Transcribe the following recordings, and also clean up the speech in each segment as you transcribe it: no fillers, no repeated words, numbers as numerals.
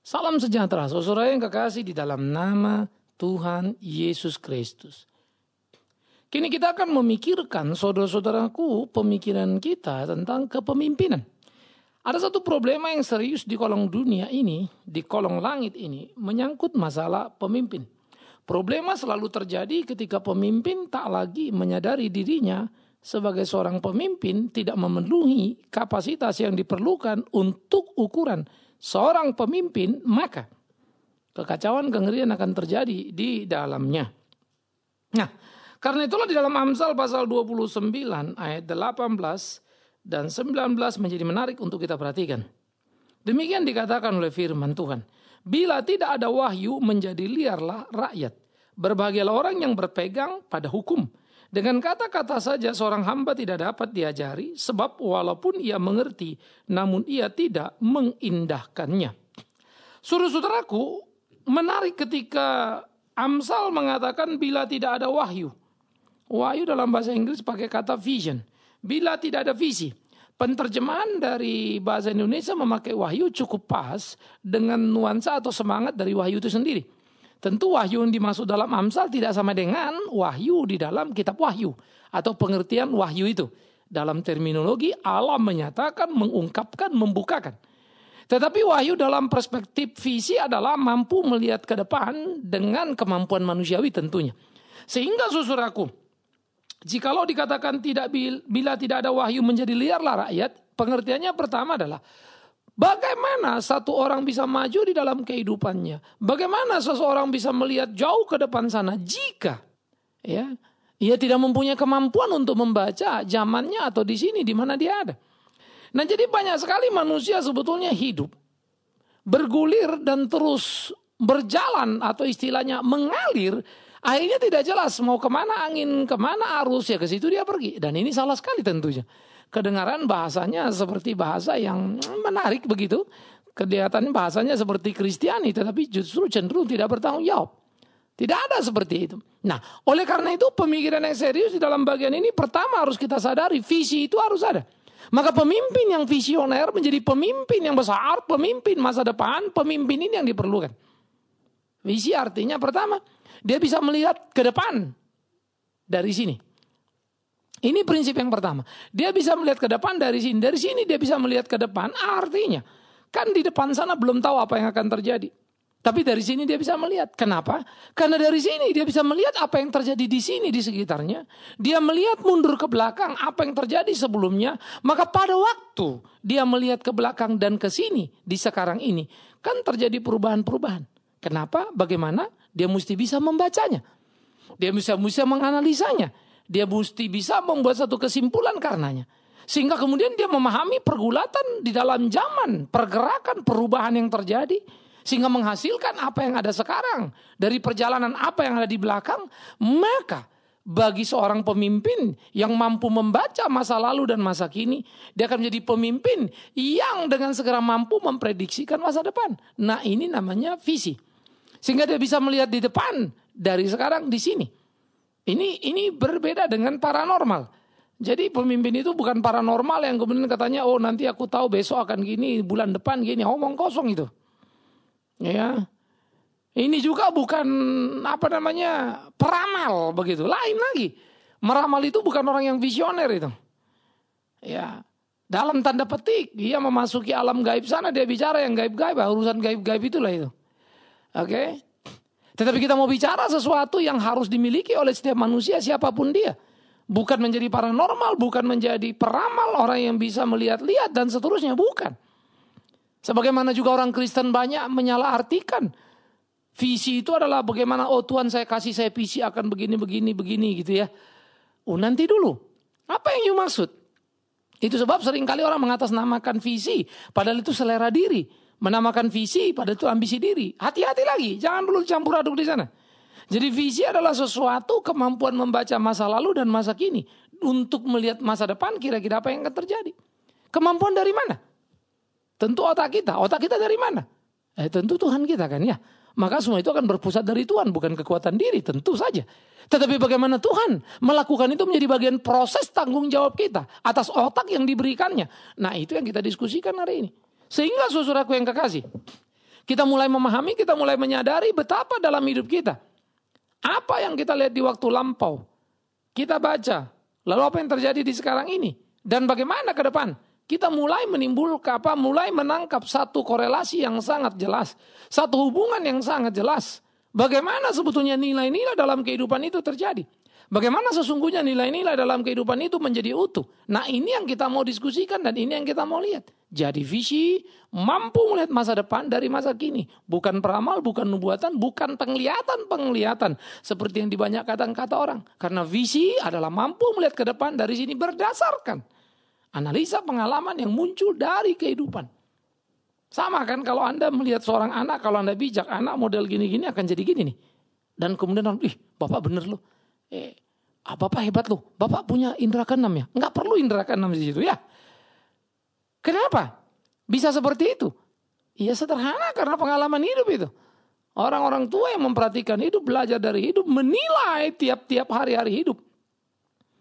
Salam sejahtera, saudara yang kekasih di dalam nama Tuhan Yesus Kristus. Kini kita akan memikirkan, saudara-saudaraku, pemikiran kita tentang kepemimpinan. Ada satu problema yang serius di kolong dunia ini, di kolong langit ini, menyangkut masalah pemimpin. Problema selalu terjadi ketika pemimpin tak lagi menyadari dirinya sebagai seorang pemimpin, tidak memenuhi kapasitas yang diperlukan untuk ukuran seorang pemimpin, maka kekacauan kengerian akan terjadi di dalamnya. Nah, karena itulah di dalam Amsal pasal 29 ayat 18 dan 19 menjadi menarik untuk kita perhatikan. Demikian dikatakan oleh firman Tuhan. Bila tidak ada wahyu, menjadi liarlah rakyat. Berbahagialah orang yang berpegang pada hukum. Dengan kata-kata saja seorang hamba tidak dapat diajari, sebab walaupun ia mengerti, namun ia tidak mengindahkannya. Saudara-saudaraku, menarik ketika Amsal mengatakan bila tidak ada wahyu. Wahyu dalam bahasa Inggris pakai kata vision. Bila tidak ada visi. Penterjemahan dari bahasa Indonesia memakai wahyu cukup pas dengan nuansa atau semangat dari wahyu itu sendiri. Tentu wahyu yang dimaksud dalam Amsal tidak sama dengan wahyu di dalam kitab Wahyu atau pengertian wahyu itu. Dalam terminologi Allah menyatakan, mengungkapkan, membukakan. Tetapi wahyu dalam perspektif visi adalah mampu melihat ke depan dengan kemampuan manusiawi tentunya. Sehingga saudaraku, jikalau dikatakan bila tidak ada wahyu menjadi liarlah rakyat, pengertiannya pertama adalah bagaimana satu orang bisa maju di dalam kehidupannya? Bagaimana seseorang bisa melihat jauh ke depan sana jika ia tidak mempunyai kemampuan untuk membaca zamannya atau di sini di mana dia ada. Nah, jadi banyak sekali manusia sebetulnya hidup bergulir dan terus berjalan atau istilahnya mengalir. Akhirnya tidak jelas mau kemana angin, kemana arus, ya ke situ dia pergi. Dan ini salah sekali tentunya. Kedengaran bahasanya seperti bahasa yang menarik begitu. Kelihatannya bahasanya seperti Kristiani, tetapi justru cenderung tidak bertanggung jawab. Tidak ada seperti itu. Nah, oleh karena itu pemikiran yang serius di dalam bagian ini pertama harus kita sadari, visi itu harus ada. Maka pemimpin yang visioner menjadi pemimpin yang besar, pemimpin masa depan, pemimpin ini yang diperlukan. Visi artinya pertama, dia bisa melihat ke depan dari sini. Ini prinsip yang pertama. Dia bisa melihat ke depan dari sini. Dari sini dia bisa melihat ke depan. Artinya, kan di depan sana belum tahu apa yang akan terjadi. Tapi dari sini dia bisa melihat. Kenapa? Karena dari sini dia bisa melihat apa yang terjadi di sini di sekitarnya. Dia melihat mundur ke belakang apa yang terjadi sebelumnya. Maka pada waktu dia melihat ke belakang dan ke sini di sekarang ini, kan terjadi perubahan-perubahan. Kenapa? Bagaimana? Dia mesti bisa membacanya. Dia bisa menganalisanya. Dia mesti bisa membuat satu kesimpulan karenanya. Sehingga kemudian dia memahami pergulatan di dalam zaman, pergerakan, perubahan yang terjadi. Sehingga menghasilkan apa yang ada sekarang. Dari perjalanan apa yang ada di belakang. Maka bagi seorang pemimpin yang mampu membaca masa lalu dan masa kini, dia akan menjadi pemimpin yang dengan segera mampu memprediksikan masa depan. Nah, ini namanya visi. Sehingga dia bisa melihat di depan dari sekarang di sini. Ini berbeda dengan paranormal. Jadi pemimpin itu bukan paranormal yang kemudian katanya, oh nanti aku tahu besok akan gini, bulan depan gini, omong kosong itu. Ya. Ini juga bukan peramal begitu. Lain lagi. Meramal itu bukan orang yang visioner itu. Ya. Dalam tanda petik, dia memasuki alam gaib sana, dia bicara yang gaib-gaib, urusan gaib-gaib itulah itu. Oke. Tetapi kita mau bicara sesuatu yang harus dimiliki oleh setiap manusia siapapun dia. Bukan menjadi paranormal, bukan menjadi peramal, orang yang bisa melihat-lihat dan seterusnya, bukan. Sebagaimana juga orang Kristen banyak menyalahartikan. Visi itu adalah bagaimana, oh Tuhan saya kasih saya visi akan begini gitu ya. Oh nanti dulu, apa yang you maksud? Itu sebab seringkali orang mengatasnamakan visi, padahal itu selera diri. Menamakan visi pada itu ambisi diri. Hati-hati lagi, jangan dulu campur aduk di sana. Jadi visi adalah sesuatu kemampuan membaca masa lalu dan masa kini. Untuk melihat masa depan kira-kira apa yang akan terjadi. Kemampuan dari mana? Tentu otak kita. Otak kita dari mana? Tentu Tuhan kita kan ya. Maka semua itu akan berpusat dari Tuhan, bukan kekuatan diri, tentu saja. Tetapi bagaimana Tuhan melakukan itu menjadi bagian proses tanggung jawab kita atas otak yang diberikannya. Nah itu yang kita diskusikan hari ini. Sehingga saudaraku yang kekasih, Kita mulai memahami, kita mulai menyadari betapa dalam hidup kita. Apa yang kita lihat di waktu lampau, kita baca. Lalu apa yang terjadi di sekarang ini? Dan bagaimana ke depan? Kita mulai mulai menangkap satu korelasi yang sangat jelas. Satu hubungan yang sangat jelas. Bagaimana sebetulnya nilai-nilai dalam kehidupan itu terjadi. Bagaimana sesungguhnya nilai-nilai dalam kehidupan itu menjadi utuh. Nah ini yang kita mau diskusikan dan ini yang kita mau lihat. Jadi visi mampu melihat masa depan dari masa kini. Bukan peramal, bukan nubuatan, bukan penglihatan. Seperti yang dibanyak kata orang. Karena visi adalah mampu melihat ke depan dari sini berdasarkan analisa pengalaman yang muncul dari kehidupan. Sama kan kalau Anda melihat seorang anak, kalau Anda bijak, anak model gini-gini akan jadi gini nih. Dan kemudian, Bapak bener loh. Bapak hebat loh. Bapak punya indera keenam ya. Enggak perlu indera keenam di situ ya. Kenapa? Bisa seperti itu. Ya sederhana karena pengalaman hidup itu. Orang-orang tua yang memperhatikan hidup, belajar dari hidup, menilai tiap-tiap hari-hari hidup.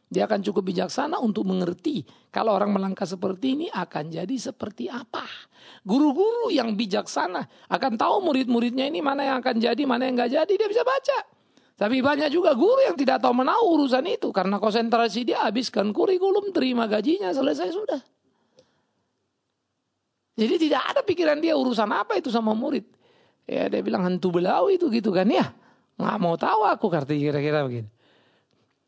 Dia akan cukup bijaksana untuk mengerti kalau orang melangkah seperti ini akan jadi seperti apa. Guru-guru yang bijaksana akan tahu murid-muridnya ini mana yang akan jadi, mana yang enggak jadi, dia bisa baca. Tapi banyak juga guru yang tidak tahu menahu urusan itu. Karena konsentrasi dia habiskan kurikulum, terima gajinya, selesai sudah. Jadi tidak ada pikiran dia urusan apa itu sama murid. Ya dia bilang hantu belau itu gitu kan ya. Nggak mau tahu aku kira-kira begitu.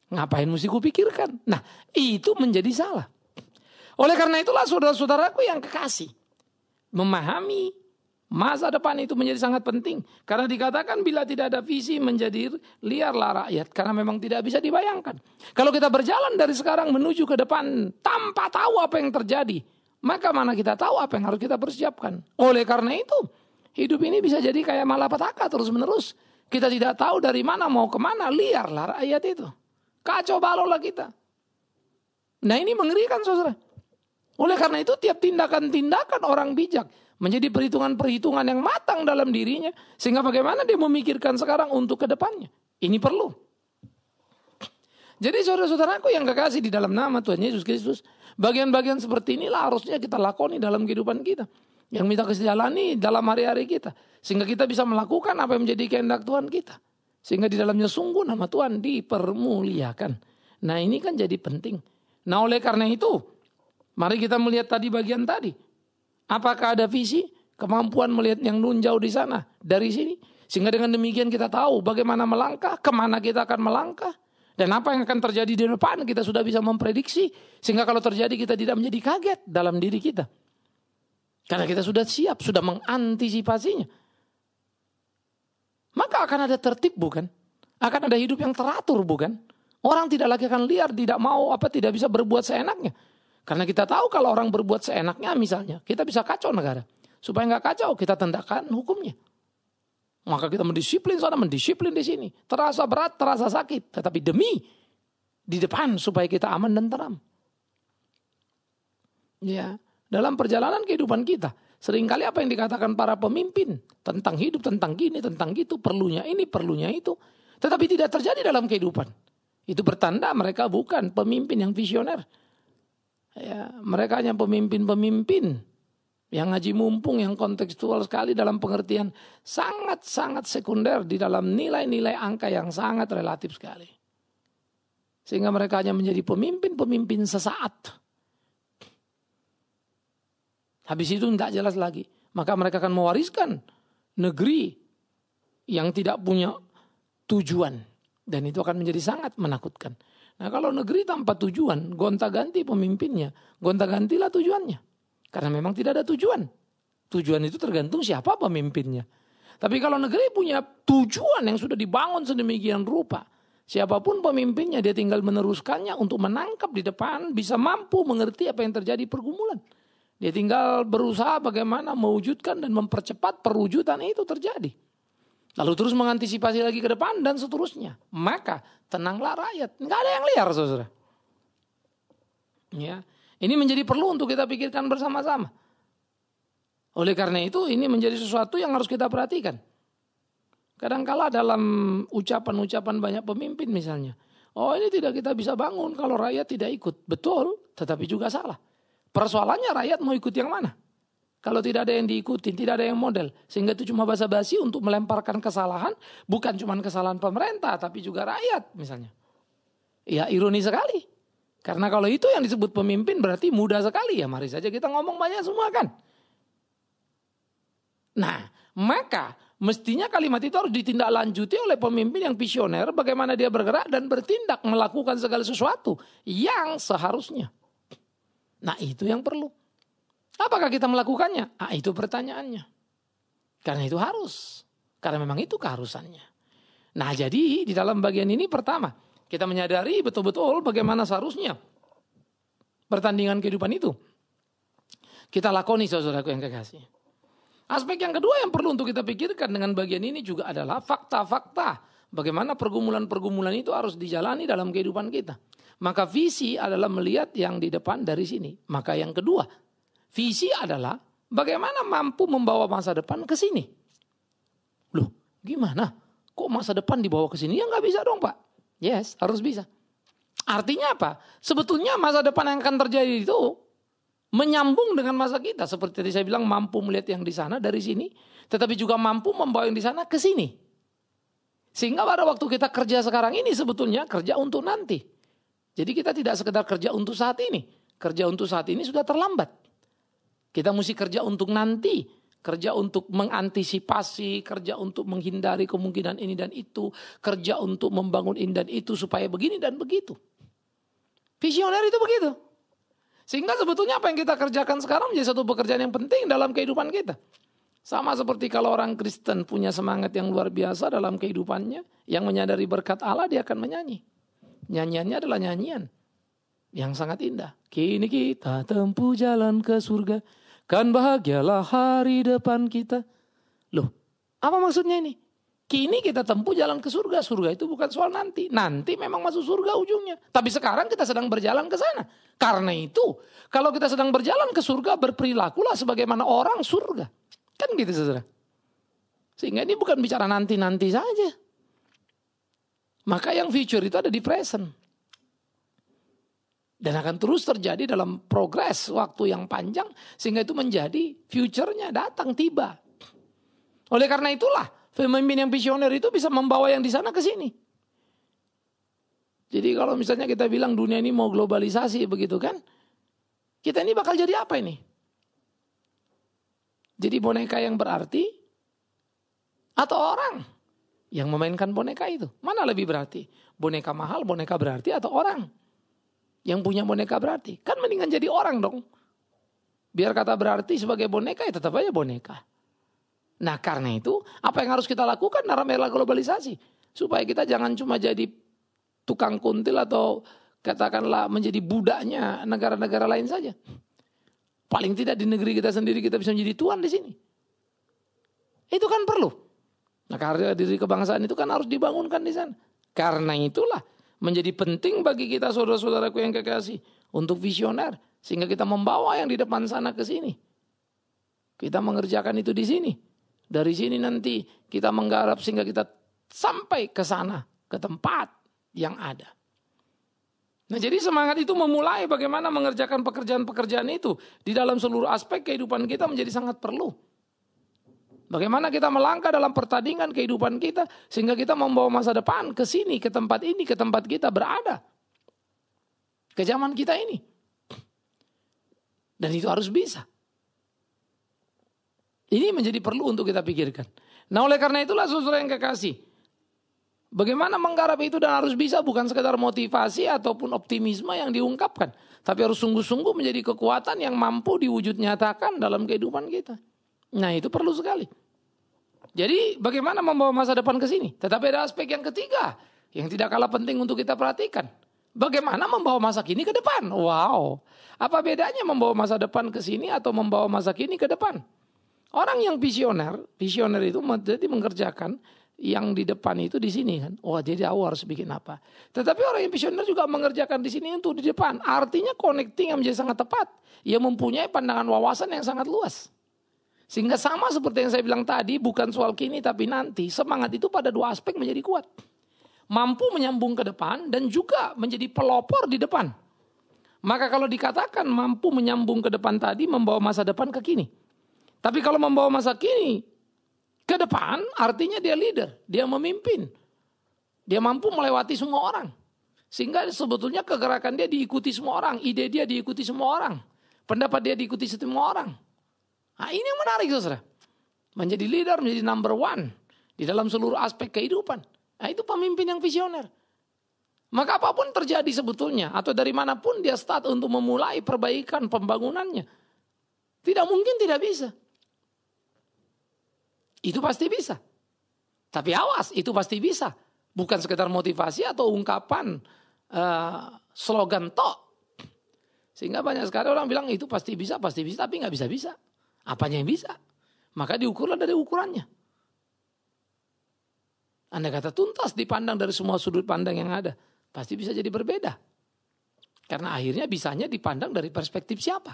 Ngapain mesti kupikirkan? Nah itu menjadi salah. Oleh karena itulah saudara-saudaraku yang kekasih. Memahami masa depan itu menjadi sangat penting. Karena dikatakan bila tidak ada visi menjadi liarlah rakyat. Karena memang tidak bisa dibayangkan. Kalau kita berjalan dari sekarang menuju ke depan tanpa tahu apa yang terjadi. Maka mana kita tahu apa yang harus kita persiapkan. Oleh karena itu hidup ini bisa jadi kayak malapetaka terus menerus. Kita tidak tahu dari mana mau kemana, liarlah rakyat itu. Kacau balau lah kita. Nah ini mengerikan saudara. Oleh karena itu tiap tindakan-tindakan orang bijak menjadi perhitungan-perhitungan yang matang dalam dirinya. Sehingga bagaimana dia memikirkan sekarang untuk ke depannya. Ini perlu. Jadi saudara-saudaraku yang kekasih di dalam nama Tuhan Yesus Kristus. Bagian-bagian seperti inilah harusnya kita lakoni dalam kehidupan kita. Yang kita jalani dalam hari-hari kita. Sehingga kita bisa melakukan apa yang menjadi kehendak Tuhan kita. Sehingga di dalamnya sungguh nama Tuhan dipermuliakan. Nah ini kan jadi penting. Nah oleh karena itu. Mari kita melihat tadi bagian tadi. Apakah ada visi? Kemampuan melihat yang nun jauh di sana. Dari sini. Sehingga dengan demikian kita tahu bagaimana melangkah. Kemana kita akan melangkah. Dan apa yang akan terjadi di depan kita sudah bisa memprediksi. Sehingga kalau terjadi kita tidak menjadi kaget dalam diri kita. Karena kita sudah siap, sudah mengantisipasinya. Maka akan ada tertib bukan? Akan ada hidup yang teratur bukan? Orang tidak lagi akan liar, tidak mau tidak bisa berbuat seenaknya. Karena kita tahu kalau orang berbuat seenaknya misalnya, kita bisa kacau negara. Supaya nggak kacau, kita tendakkan hukumnya. Maka kita mendisiplin sana, mendisiplin di sini. Terasa berat, terasa sakit. Tetapi demi di depan supaya kita aman dan tenang. Ya, dalam perjalanan kehidupan kita. Seringkali apa yang dikatakan para pemimpin. Tentang hidup, tentang gini, tentang gitu. Perlunya ini, perlunya itu. Tetapi tidak terjadi dalam kehidupan. Itu bertanda mereka bukan pemimpin yang visioner. Ya, mereka hanya pemimpin-pemimpin yang ngaji mumpung, yang kontekstual sekali dalam pengertian sangat-sangat sekunder di dalam nilai-nilai angka yang sangat relatif sekali. Sehingga mereka hanya menjadi pemimpin-pemimpin sesaat. Habis itu tidak jelas lagi. Maka mereka akan mewariskan negeri yang tidak punya tujuan. Dan itu akan menjadi sangat menakutkan. Nah kalau negeri tanpa tujuan, gonta-ganti pemimpinnya, gonta-gantilah tujuannya. Karena memang tidak ada tujuan. Tujuan itu tergantung siapa pemimpinnya. Tapi kalau negeri punya tujuan yang sudah dibangun sedemikian rupa. Siapapun pemimpinnya dia tinggal meneruskannya untuk menangkap di depan. Bisa mampu mengerti apa yang terjadi pergumulan. Dia tinggal berusaha bagaimana mewujudkan dan mempercepat perwujudan itu terjadi. Lalu terus mengantisipasi lagi ke depan dan seterusnya. Maka tenanglah rakyat. Nggak ada yang liar saudara. Ya. Ini menjadi perlu untuk kita pikirkan bersama-sama. Oleh karena itu ini menjadi sesuatu yang harus kita perhatikan. Kadang-kala dalam ucapan-ucapan banyak pemimpin misalnya. Oh ini tidak kita bisa bangun kalau rakyat tidak ikut. Betul, tetapi juga salah. Persoalannya rakyat mau ikut yang mana? Kalau tidak ada yang diikuti, tidak ada yang model. Sehingga itu cuma basa-basi untuk melemparkan kesalahan. Bukan cuma kesalahan pemerintah, tapi juga rakyat misalnya. Ya ironi sekali. Karena kalau itu yang disebut pemimpin berarti mudah sekali. Ya mari saja kita ngomong banyak semua kan. Nah maka mestinya kalimat itu harus ditindaklanjuti oleh pemimpin yang visioner. Bagaimana dia bergerak dan bertindak melakukan segala sesuatu yang seharusnya. Nah itu yang perlu. Apakah kita melakukannya? Itu pertanyaannya. Karena itu harus. Karena memang itu keharusannya. Nah jadi di dalam bagian ini pertama. Kita menyadari betul-betul bagaimana seharusnya pertandingan kehidupan itu. Kita lakoni saudaraku yang kekasih. Aspek yang kedua yang perlu untuk kita pikirkan dengan bagian ini juga adalah fakta-fakta. Bagaimana pergumulan-pergumulan itu harus dijalani dalam kehidupan kita. Maka visi adalah melihat yang di depan dari sini. Maka yang kedua, visi adalah bagaimana mampu membawa masa depan ke sini. Loh, gimana? Kok masa depan dibawa ke sini? Ya nggak bisa dong Pak. Yes, harus bisa. Artinya apa? Sebetulnya masa depan yang akan terjadi itu menyambung dengan masa kita. Seperti tadi saya bilang mampu melihat yang di sana dari sini. Tetapi juga mampu membawa yang di sana ke sini. Sehingga pada waktu kita kerja sekarang ini sebetulnya kerja untuk nanti. Jadi kita tidak sekedar kerja untuk saat ini. Kerja untuk saat ini sudah terlambat. Kita mesti kerja untuk nanti. Kerja untuk mengantisipasi. Kerja untuk menghindari kemungkinan ini dan itu. Kerja untuk membangun ini dan itu supaya begini dan begitu. Visioner itu begitu. Sehingga sebetulnya apa yang kita kerjakan sekarang menjadi satu pekerjaan yang penting dalam kehidupan kita. Sama seperti kalau orang Kristen punya semangat yang luar biasa dalam kehidupannya. Yang menyadari berkat Allah dia akan menyanyi. Nyanyiannya adalah nyanyian yang sangat indah. Kini kita tempuh jalan ke surga. Kan bahagialah hari depan kita. Loh, apa maksudnya ini? Kini kita tempuh jalan ke surga. Surga itu bukan soal nanti. Nanti memang masuk surga ujungnya. Tapi sekarang kita sedang berjalan ke sana. Karena itu, kalau kita sedang berjalan ke surga, berperilakulah sebagaimana orang surga. Kan gitu saudara. Sehingga ini bukan bicara nanti-nanti saja. Maka yang future itu ada di present. Dan akan terus terjadi dalam progres waktu yang panjang. Sehingga itu menjadi future-nya datang tiba. Oleh karena itulah pemimpin yang visioner itu bisa membawa yang di sana ke sini. Jadi kalau misalnya kita bilang dunia ini mau globalisasi begitu kan. Kita ini bakal jadi apa ini? Jadi boneka yang berarti. Atau orang yang memainkan boneka itu. Mana lebih berarti? Boneka mahal, boneka berarti atau orang yang punya boneka berarti? Kan mendingan jadi orang dong. Biar kata berarti sebagai boneka ya tetap aja boneka. Nah karena itu apa yang harus kita lakukan dalam era globalisasi? Supaya kita jangan cuma jadi tukang kuntil atau katakanlah menjadi budaknya negara-negara lain saja. Paling tidak di negeri kita sendiri kita bisa menjadi tuan di sini. Itu kan perlu. Nah karena diri kebangsaan itu kan harus dibangunkan di sana. Karena itulah menjadi penting bagi kita saudara-saudaraku yang kekasih. Untuk visioner. Sehingga kita membawa yang di depan sana ke sini. Kita mengerjakan itu di sini. Dari sini nanti kita menggarap sehingga kita sampai ke sana. Ke tempat yang ada. Nah jadi semangat itu memulai bagaimana mengerjakan pekerjaan-pekerjaan itu. Di dalam seluruh aspek kehidupan kita menjadi sangat perlu. Bagaimana kita melangkah dalam pertandingan kehidupan kita. Sehingga kita membawa masa depan ke sini, ke tempat ini, ke tempat kita berada. Ke zaman kita ini. Dan itu harus bisa. Ini menjadi perlu untuk kita pikirkan. Nah oleh karena itulah saudara yang kekasih. Bagaimana menggarap itu dan harus bisa bukan sekedar motivasi ataupun optimisme yang diungkapkan. Tapi harus sungguh-sungguh menjadi kekuatan yang mampu diwujud nyatakan dalam kehidupan kita. Nah itu perlu sekali. Jadi bagaimana membawa masa depan ke sini? Tetapi ada aspek yang ketiga yang tidak kalah penting untuk kita perhatikan. Bagaimana membawa masa kini ke depan? Wow. Apa bedanya membawa masa depan ke sini atau membawa masa kini ke depan? Orang yang visioner itu jadi mengerjakan yang di depan itu di sini kan. Oh jadi aku harus bikin apa. Tetapi orang yang visioner juga mengerjakan di sini untuk di depan. Artinya connecting yang menjadi sangat tepat. Ia mempunyai pandangan wawasan yang sangat luas. Sehingga sama seperti yang saya bilang tadi, bukan soal kini tapi nanti. Semangat itu pada dua aspek menjadi kuat. Mampu menyambung ke depan dan juga menjadi pelopor di depan. Maka kalau dikatakan mampu menyambung ke depan tadi, membawa masa depan ke kini. Tapi kalau membawa masa kini ke depan, artinya dia leader, dia memimpin. Dia mampu melewati semua orang. Sehingga sebetulnya kegerakan dia diikuti semua orang, ide dia diikuti semua orang, pendapat dia diikuti semua orang. Nah, ini yang menarik, saudara. Menjadi leader, menjadi number one di dalam seluruh aspek kehidupan. Nah, itu pemimpin yang visioner. Maka apapun terjadi sebetulnya, atau dari manapun dia start untuk memulai perbaikan pembangunannya, tidak mungkin tidak bisa. Itu pasti bisa. Tapi awas, itu pasti bisa. Bukan sekedar motivasi atau ungkapan slogan tok. Sehingga banyak sekali orang bilang itu pasti bisa, tapi nggak bisa-bisa. Apanya yang bisa? Maka diukurlah dari ukurannya. Andai kata tuntas dipandang dari semua sudut pandang yang ada, pasti bisa jadi berbeda. Karena akhirnya bisanya dipandang dari perspektif siapa.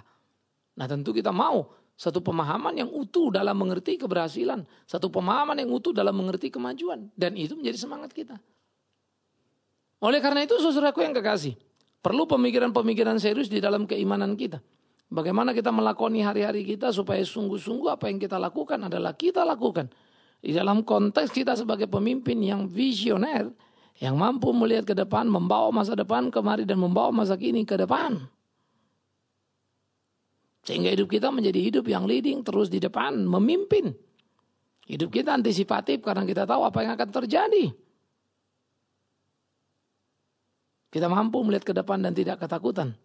Nah, tentu kita mau satu pemahaman yang utuh dalam mengerti keberhasilan. Satu pemahaman yang utuh dalam mengerti kemajuan. Dan itu menjadi semangat kita. Oleh karena itu, saudaraku yang kekasih, perlu pemikiran-pemikiran serius di dalam keimanan kita. Bagaimana kita melakoni hari-hari kita supaya sungguh-sungguh apa yang kita lakukan adalah kita lakukan. Di dalam konteks kita sebagai pemimpin yang visioner, yang mampu melihat ke depan, membawa masa depan kemari dan membawa masa kini ke depan. Sehingga hidup kita menjadi hidup yang leading, terus di depan, memimpin. Hidup kita antisipatif karena kita tahu apa yang akan terjadi. Kita mampu melihat ke depan dan tidak ketakutan.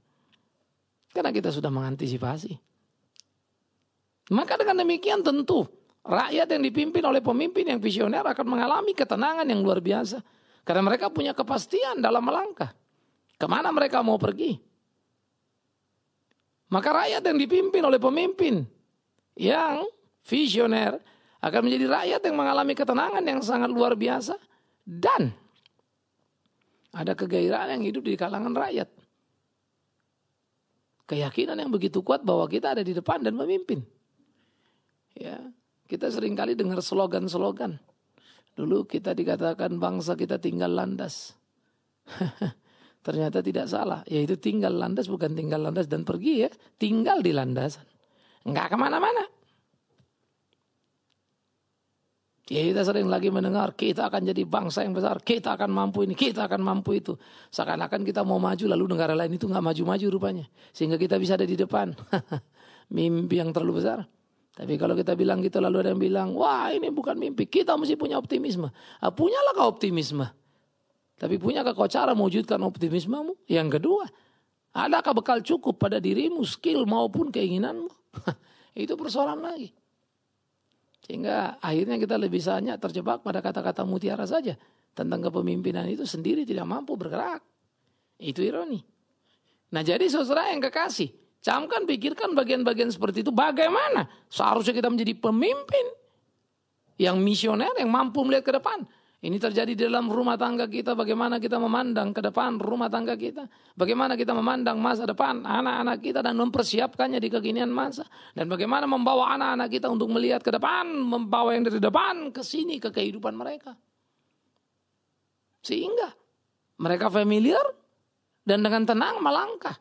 Karena kita sudah mengantisipasi. Maka dengan demikian tentu rakyat yang dipimpin oleh pemimpin yang visioner akan mengalami ketenangan yang luar biasa. Karena mereka punya kepastian dalam melangkah. Kemana mereka mau pergi. Maka rakyat yang dipimpin oleh pemimpin yang visioner akan menjadi rakyat yang mengalami ketenangan yang sangat luar biasa. Dan ada kegairahan yang hidup di kalangan rakyat. Keyakinan yang begitu kuat bahwa kita ada di depan dan memimpin. Ya, kita seringkali dengar slogan-slogan. Dulu kita dikatakan bangsa kita tinggal landas. Ternyata tidak salah. Yaitu tinggal landas bukan tinggal landas dan pergi ya. Tinggal di landasan. Enggak kemana-mana. Ya kita sering lagi mendengar kita akan jadi bangsa yang besar. Kita akan mampu ini, kita akan mampu itu. Seakan-akan kita mau maju lalu negara lain itu enggak maju-maju rupanya. Sehingga kita bisa ada di depan. Mimpi yang terlalu besar. Tapi kalau kita bilang gitu lalu ada yang bilang, wah ini bukan mimpi. Kita mesti punya optimisme. Punyalah kau optimisme. Tapi punyakah kau cara mewujudkan optimismemu? Yang kedua, adakah bekal cukup pada dirimu, skill maupun keinginanmu? Itu persoalan lagi. Sehingga akhirnya kita lebih banyak terjebak pada kata-kata mutiara saja. Tentang kepemimpinan itu sendiri tidak mampu bergerak. Itu ironi. Nah jadi saudara yang kekasih, camkan pikirkan bagian-bagian seperti itu. Bagaimana seharusnya kita menjadi pemimpin yang misioner, yang mampu melihat ke depan. Ini terjadi di dalam rumah tangga kita, bagaimana kita memandang ke depan rumah tangga kita. Bagaimana kita memandang masa depan anak-anak kita dan mempersiapkannya di kekinian masa. Dan bagaimana membawa anak-anak kita untuk melihat ke depan, membawa yang dari depan ke sini, ke kehidupan mereka. Sehingga mereka familiar dan dengan tenang melangkah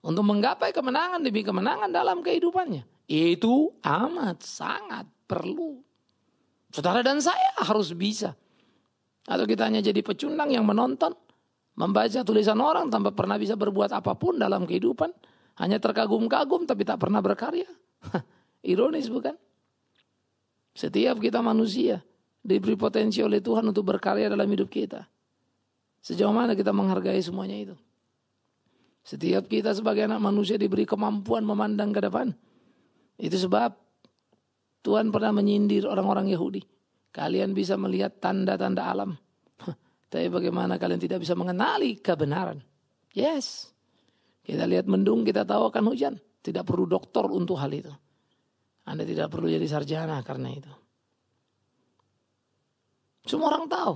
untuk menggapai kemenangan demi kemenangan dalam kehidupannya. Itu amat sangat perlu. Saudara dan saya harus bisa. Atau kita hanya jadi pecundang yang menonton, membaca tulisan orang tanpa pernah bisa berbuat apapun dalam kehidupan. Hanya terkagum-kagum tapi tak pernah berkarya. Ironis bukan? Setiap kita manusia diberi potensi oleh Tuhan untuk berkarya dalam hidup kita. Sejauh mana kita menghargai semuanya itu? Setiap kita sebagai anak manusia diberi kemampuan memandang ke depan. Itu sebab Tuhan pernah menyindir orang-orang Yahudi. Kalian bisa melihat tanda-tanda alam. Tapi bagaimana kalian tidak bisa mengenali kebenaran? Yes. Kita lihat mendung, kita tahu akan hujan. Tidak perlu dokter untuk hal itu. Anda tidak perlu jadi sarjana karena itu. Semua orang tahu.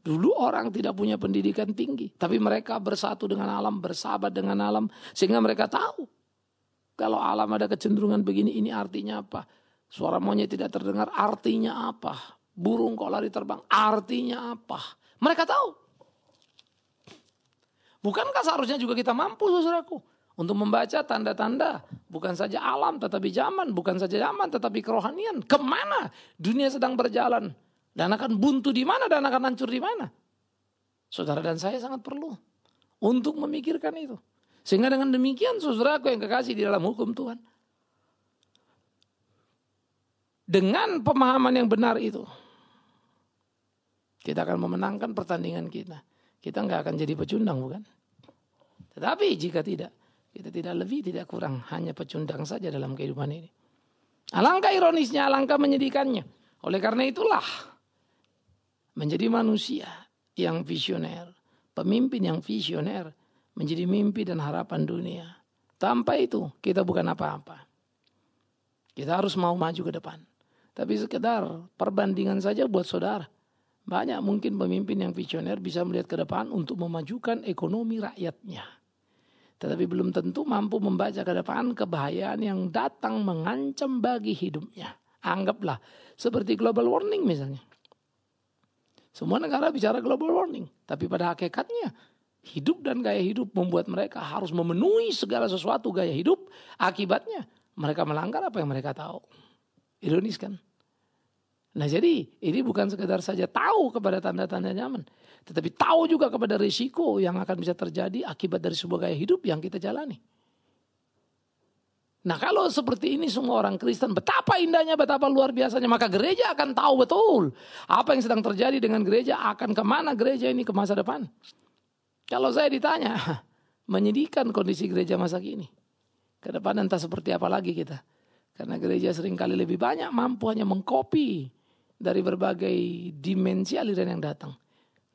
Dulu orang tidak punya pendidikan tinggi. Tapi mereka bersatu dengan alam, bersahabat dengan alam. Sehingga mereka tahu. Kalau alam ada kecenderungan begini, ini artinya apa? Suara monyet tidak terdengar, artinya apa? Burung kok lari terbang, artinya apa? Mereka tahu. Bukankah seharusnya juga kita mampu, saudaraku, Untuk membaca tanda-tanda, bukan saja alam tetapi zaman, bukan saja zaman tetapi kerohanian. Kemana dunia sedang berjalan? Dan akan buntu di mana dan akan hancur di mana? Saudara dan saya sangat perlu untuk memikirkan itu. Sehingga dengan demikian saudaraku yang kekasih di dalam hukum Tuhan. Dengan pemahaman yang benar itu, kita akan memenangkan pertandingan kita. Kita nggak akan jadi pecundang, bukan? Tetapi jika tidak, kita tidak lebih, tidak kurang, hanya pecundang saja dalam kehidupan ini. Alangkah ironisnya, alangkah menyedihkannya. Oleh karena itulah, menjadi manusia yang visioner, pemimpin yang visioner, menjadi mimpi dan harapan dunia. Tanpa itu, kita bukan apa-apa. Kita harus mau maju ke depan. Tapi sekedar perbandingan saja buat saudara. Banyak mungkin pemimpin yang visioner bisa melihat ke depan untuk memajukan ekonomi rakyatnya. Tetapi belum tentu mampu membaca ke depan kebahayaan yang datang mengancam bagi hidupnya. Anggaplah seperti global warming misalnya. Semua negara bicara global warming. Tapi pada hakikatnya hidup dan gaya hidup membuat mereka harus memenuhi segala sesuatu gaya hidup. Akibatnya mereka melanggar apa yang mereka tahu. Ironis kan? Nah jadi ini bukan sekedar saja tahu kepada tanda-tanda zaman. Tetapi tahu juga kepada risiko yang akan bisa terjadi akibat dari sebuah gaya hidup yang kita jalani. Nah kalau seperti ini semua orang Kristen, betapa indahnya, betapa luar biasanya. Maka gereja akan tahu betul apa yang sedang terjadi dengan gereja, akan kemana gereja ini ke masa depan. Kalau saya ditanya, menyedihkan kondisi gereja masa kini. Ke depan entah seperti apa lagi kita. Karena gereja seringkali lebih banyak mampu hanya mengcopy dari berbagai dimensi aliran yang datang.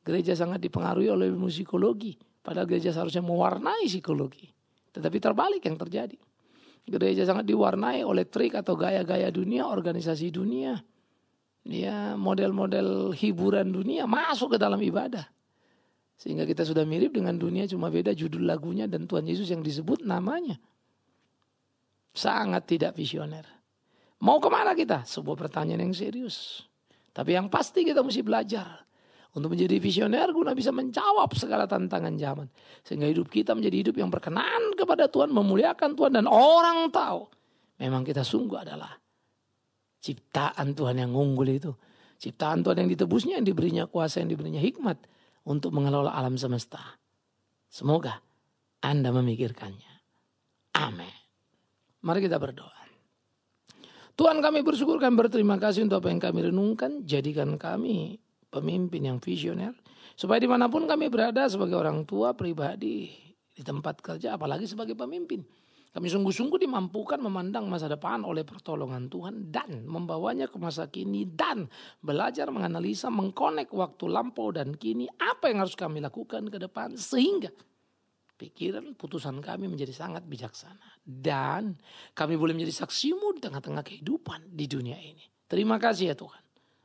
Gereja sangat dipengaruhi oleh ilmu psikologi. Padahal gereja seharusnya mewarnai psikologi. Tetapi terbalik yang terjadi. Gereja sangat diwarnai oleh trik atau gaya-gaya dunia, organisasi dunia. Ya, model-model hiburan dunia masuk ke dalam ibadah. Sehingga kita sudah mirip dengan dunia, cuma beda judul lagunya dan Tuhan Yesus yang disebut namanya. Sangat tidak visioner. Mau kemana kita? Sebuah pertanyaan yang serius. Tapi yang pasti kita mesti belajar untuk menjadi visioner guna bisa menjawab segala tantangan zaman. Sehingga hidup kita menjadi hidup yang berkenan kepada Tuhan, memuliakan Tuhan. Dan orang tahu memang kita sungguh adalah ciptaan Tuhan yang unggul itu. Ciptaan Tuhan yang ditebusnya, yang diberinya kuasa, yang diberinya hikmat untuk mengelola alam semesta. Semoga Anda memikirkannya. Amin. Mari kita berdoa. Tuhan, kami bersyukur, kami berterima kasih untuk apa yang kami renungkan. Jadikan kami pemimpin yang visioner. Supaya dimanapun kami berada sebagai orang tua, pribadi, di tempat kerja, apalagi sebagai pemimpin. Kami sungguh-sungguh dimampukan memandang masa depan oleh pertolongan Tuhan. Dan membawanya ke masa kini. Dan belajar menganalisa, mengkonek waktu lampau dan kini. Apa yang harus kami lakukan ke depan. Sehingga pikiran, putusan kami menjadi sangat bijaksana. Dan kami boleh menjadi saksimu di tengah-tengah kehidupan di dunia ini. Terima kasih ya Tuhan.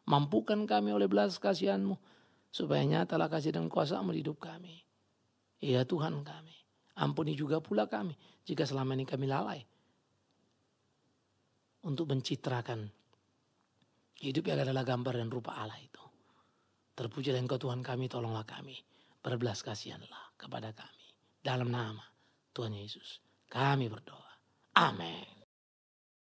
Mampukan kami oleh belas kasihan-Mu. Supaya nyatalah kasih dan kuasa-Mu di hidup kami. Ya Tuhan kami. Ampuni juga pula kami. Jika selama ini kami lalai. Untuk mencitrakan hidup yang adalah gambar dan rupa Allah itu. Terpujilah Engkau Tuhan kami, tolonglah kami. Berbelas kasihanlah kepada kami. Dalam nama Tuhan Yesus kami berdoa. Amin.